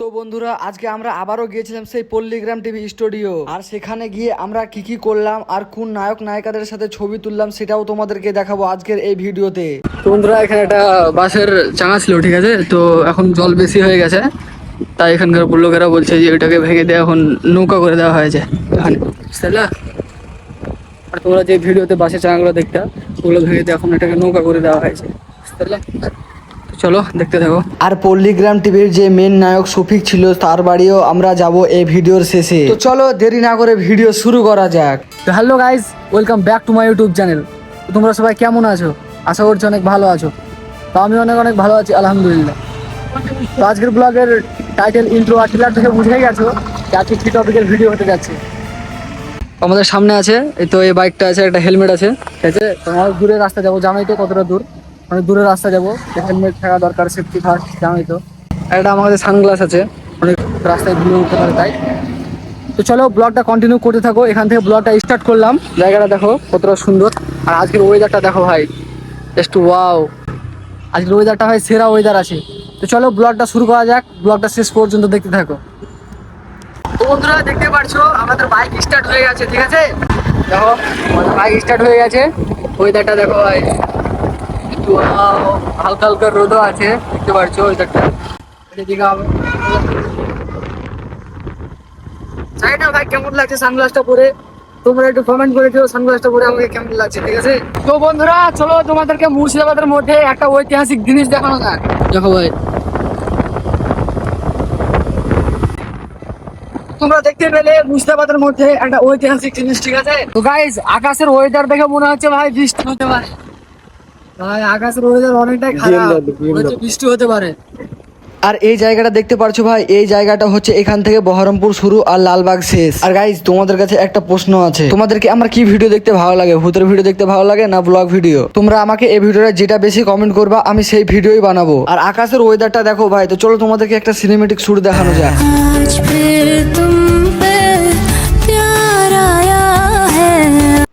তো বন্ধুরা আজকে আমরা আবারও গিয়েছিলাম সেই পল্লীগ্রাম টিভি স্টুডিও, আর সেখানে গিয়ে আমরা কি কি করলাম আর কোন নায়ক নায়িকাদের সাথে ছবি তুললাম সেটাও তোমাদেরকে দেখাবো আজকের এই ভিডিওতে। তো বন্ধুরা এখানে একটা বাসের চাঙা ছিল, ঠিক আছে, তো এখন জল বেশি হয়ে গেছে, তাই এখানকার লোকেরা বলছে যে ওইটাকে ভেঙে দিয়ে এখন নৌকা করে দেওয়া হয়েছে এখানে, বুঝলা? আর তোমরা যে ভিডিওতে বাসের চাঙাগুলো দেখতে, ওগুলো ভেঙে দিয়ে এখন এটাকে নৌকা করে দেওয়া হয়েছে, বুঝলা? চলো দেখতে থাকো। আর পল্লীগ্রাম টিভির যে মেন নায়ক শফিক ছিল তার বাড়িও আমরা যাব এই ভিডিওর শেষে। তো চলো দেরি না করে ভিডিও শুরু করা যাক। তো hello guys, welcome back to my YouTube channel. তোমরা সবাই কেমন আছো? আশা করছি অনেক ভালো আছো। তো আমি অনেক অনেক ভালো আছি, আলহামদুলিল্লাহ। তো আজকের ব্লগের টাইটেল, ইন্ট্রো আর ট্রেলার থেকে বুঝেই গেছো যে আজকে কি টপিকের ভিডিও হতে যাচ্ছে। আমাদের সামনে আছে এই তো এই বাইকটা আছে, একটা হেলমেট আছে, ঠিক আছে। তোমার দূরের রাস্তা যাবো, জানোই তো কতটা দূর, অনেক দূরের রাস্তা যাবো, হেলমেট থাকা দরকার, সেফটি ফার্স্ট, জানোই তো। একটা আমাদের সানগ্লাস আছে, অনেক রাস্তায় ঘুরে উঠতে পারে তাই। তো চলো ব্লগটা কন্টিনিউ করতে থাকো, এখান থেকে ব্লগটা স্টার্ট করলাম। জায়গাটা দেখো কতটা সুন্দর, আর আজকের ওয়েদারটা দেখো ভাই, জাস্ট ওয়াও। আজকের ওয়েদারটা ভাই সেরা ওয়েদার আছে। তো চলো ব্লগটা শুরু করা যাক, ব্লগটা শেষ পর্যন্ত দেখতে থাকো। তো বন্ধুরা দেখতে পাচ্ছ আমাদের বাইক স্টার্ট হয়ে গেছে, ঠিক আছে। দেখো আমাদের বাইক স্টার্ট হয়ে গেছে, ওয়েদারটা দেখো ভাই, একটু হালকা হালকা রোদও আছে, দেখতে পাচ্ছ ওয়েদারটা। এদিকে জানি না ভাই কেমন লাগছে সানগ্লাসটা পরে, তোমরা একটু কমেন্ট করে দিও সানগ্লাসটা পরে আমাকে কেমন লাগছে, ঠিক আছে। তো বন্ধুরা চলো তোমাদেরকে মুর্শিদাবাদের মধ্যে একটা ঐতিহাসিক জিনিস দেখানো যাক। দেখো ভাই, তোমরা দেখতে পেলে মুর্শিদাবাদের মধ্যে একটা ঐতিহাসিক জিনিস, ঠিক আছে। তো গাইজ আকাশের ওয়েদার দেখে মনে হচ্ছে ভাই বৃষ্টি হতে পারে, ভাই আকাশের ওয়েদার অনেকটাই খারাপ, বৃষ্টি হতে পারে। আর এই জায়গাটা দেখতে পারছো ভাই, এই জায়গাটা হচ্ছে এখান থেকে বহরমপুর শুরু আর লালবাগ শেষ। আর গাইজ তোমাদের কাছে একটা প্রশ্ন আছে, তোমাদেরকে আমার কি ভিডিও দেখতে ভালো লাগে? ভূতের ভিডিও দেখতে ভালো লাগে না ব্লগ ভিডিও? তোমরা আমাকে এই ভিডিওটা যেটা বেশি কমেন্ট করবা আমি সেই ভিডিওই বানাবো। আর আকাশের ওয়েদারটা দেখো ভাই, তো চলো তোমাদেরকে একটা সিনেমেটিক শুট দেখানো যায়।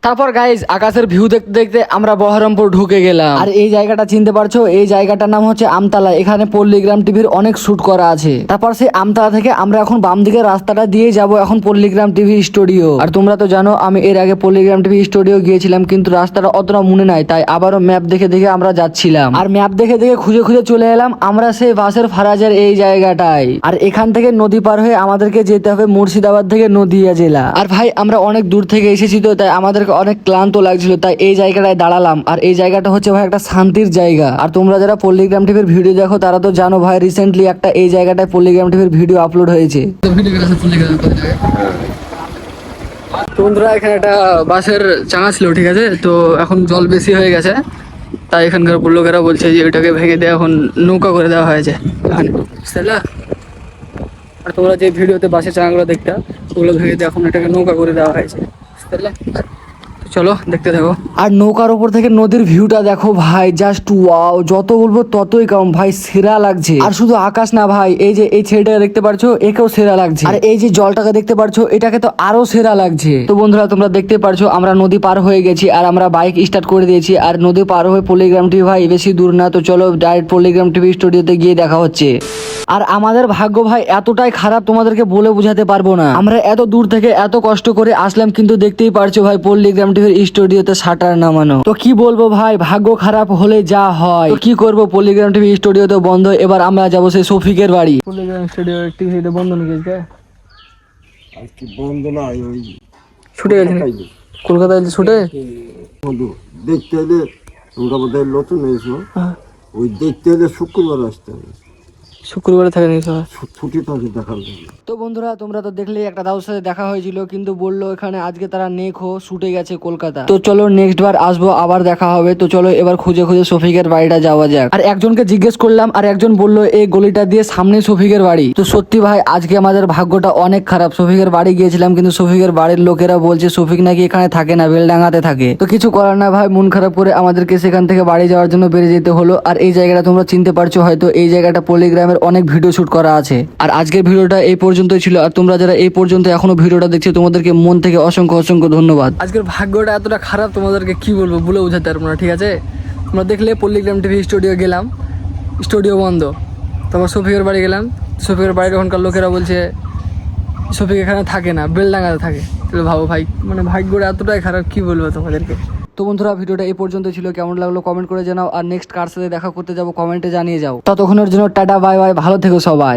তারপর গাইজ আকাশের ভিউ দেখতে দেখতে আমরা বহরমপুর ঢুকে গেলাম। আর এই জায়গাটা চিনতে পারছো, এই জায়গাটার নাম হচ্ছে আমতলা। এখানে পল্লীগ্রাম টিভির অনেক শুট করা আছে। তারপর সেই আমতলা থেকে আমরা এখন বাম দিকের রাস্তাটা দিয়ে যাব এখন পল্লীগ্রাম টিভি স্টুডিও। আর তোমরা তো জানো আমি এর আগে পল্লীগ্রাম টিভি স্টুডিও গিয়েছিলাম, কিন্তু রাস্তাটা অতটা মনে নাই, তাই আবারও ম্যাপ দেখে দেখে আমরা যাচ্ছিলাম। আর ম্যাপ দেখে দেখে খুঁজে খুঁজে চলে এলাম আমরা সেই বাসের ফারাজের এই জায়গাটায়। আর এখান থেকে নদী পার হয়ে আমাদেরকে যেতে হবে মুর্শিদাবাদ থেকে নদিয়া জেলা। আর ভাই আমরা অনেক দূর থেকে এসেছি, তো তাই আমাদের অনেক ক্লান্ত লাগছিল, তাই এই জায়গাটায় দাঁড়ালাম। আর এই জায়গাটা হচ্ছে ভাই একটা শান্তির জায়গা। আর তোমরা যারা পল্লীগ্রাম টিভির ভিডিও দেখো তারা তো জানো ভাই, রিসেন্টলি একটা এই জায়গাটায় পল্লীগ্রাম টিভির ভিডিও আপলোড হয়েছে। তো বন্ধুরা এখানে একটা বাসের চাঙা ছিল, ঠিক আছে, তো এখন জল বেশি হয়ে গেছে, তাই এখানকার লোকেরা বলছে যে ওইটাকে ভেঙে দিয়ে এখন নৌকা করে দেওয়া হয়েছে এখানে, বুঝলা? আর তোমরা যে ভিডিওতে বাসের চাঙাগুলো দেখতে, ওগুলো ভেঙে দিয়ে এখন এটাকে নৌকা করে দেওয়া হয়েছে, বুঝলা? চলো দেখতে থাকো। আর নৌকার উপর থেকে নদীর ভিউটা দেখো ভাই, জাস্ট ওয়াও, যত বলবো ততই কম ভাই, সেরা লাগছে। আর শুধু আকাশ না ভাই, এই যে এই ছেলেটাকে দেখতে পারছো একেও সেরা লাগছে। আর এই যে জলটাকে দেখতে পারছো এটাকে তো আরো সেরা লাগছে। তো বন্ধুরা তোমরা দেখতে পারছো আমরা নদী পার হয়ে গেছি, আর আমরা বাইক স্টার্ট করে দিয়েছি। আর নদী পার হয়ে পল্লীগ্রাম টিভি ভাই বেশি দূর না, তো চলো ডাইরেক্ট পল্লীগ্রাম টিভি স্টুডিওতে গিয়ে দেখা হচ্ছে। আর আমাদের ভাগ্য ভাই এতটাই খারাপ তোমাদেরকে বলে বোঝাতে পারবো না। আমরা এত দূর থেকে এত কষ্ট করে আসলাম, কিন্তু দেখতেই পারছো ভাই পল্লীগ্রাম টিভির স্টুডিওতে শাটার নামানো। তো কি বলবো ভাই, ভাগ্য খারাপ হলে যা হয়। তো কি করবো, পল্লীগ্রাম টিভি স্টুডিওতে বন্ধ। এবার আমরা যাবো সেই শফিকের বাড়ি। পল্লীগ্রাম স্টুডিও টিভিতে বন্ধ নাকি আজকে? বন্ধ না, ওই ছুটে গেছে কলকাতায়, ছুটে দেখতে এলে তোমরা বোধহয় নতুন এসো, ওই দেখতে এলে শুক্রবার আসতে হবে, শুক্রবারে থাকে নাকি ছুটি থাকে দেখার জন্য। তো বন্ধুরা তোমরা তো দেখলে একটা দাউর সাথে দেখা হয়েছিল, কিন্তু বললো এখানে আজকে তারা নেখো ছুটে গেছে কলকাতা। তো চলো নেক্সট বার আসবো, আবার দেখা হবে। তো চলো এবার খুঁজে খুঁজে শফিকের বাড়িটা যাওয়া যাক। আর একজনকে জিজ্ঞেস করলাম, আর একজন বললো এই গলিটা দিয়ে সামনে শফিকের বাড়ি। তো সত্যি ভাই আজকে আমাদের ভাগ্যটা অনেক খারাপ। শফিকের বাড়ি গিয়েছিলাম, কিন্তু শফিকের বাড়ির লোকেরা বলছে শফিক নাকি এখানে থাকে না, বেলডাঙ্গাতে থাকে। তো কিছু করার না ভাই, মন খারাপ করে আমাদেরকে সেখান থেকে বাড়ি যাওয়ার জন্য বেরিয়ে যেতে হলো। আর এই জায়গাটা তোমরা চিনতে পারছো হয়তো, এই জায়গাটা পল্লীগ্রামের অনেক ভিডিও শুট করা আছে। আর আজকের ভিডিওটা এই পর্যন্তই ছিল। আর তোমরা যারা এই পর্যন্ত এখনো ভিডিওটা দেখছো তোমাদেরকে মন থেকে অসংখ্য অসংখ্য ধন্যবাদ। আজকের ভাগ্যটা এতটা খারাপ তোমাদেরকে কি বলবো, বলে বোঝাতে পারবো না, ঠিক আছে। তোমরা দেখলে পল্লীগ্রাম টিভি স্টুডিও গেলাম, স্টুডিও বন্ধ। তারপর শফিকের বাড়ি গেলাম, শফিকের বাড়ির ওখানকার লোকেরা বলছে শফিক এখানে থাকে না, বেলডাঙ্গাতে থাকে। তাহলে ভাবো ভাই, মানে ভাগ্যটা এতটাই খারাপ, কি বলবো তোমাদেরকে। তো বন্ধুরা ভিডিওটা এই পর্যন্ত ছিল, কেমন লাগলো কমেন্ট করে জানাও, আর নেক্সট কার সাথে দেখা করতে যাবো কমেন্টে জানিয়ে যাও। ততক্ষণের জন্য টাটা বাই বাই, ভালো থেকো সবাই।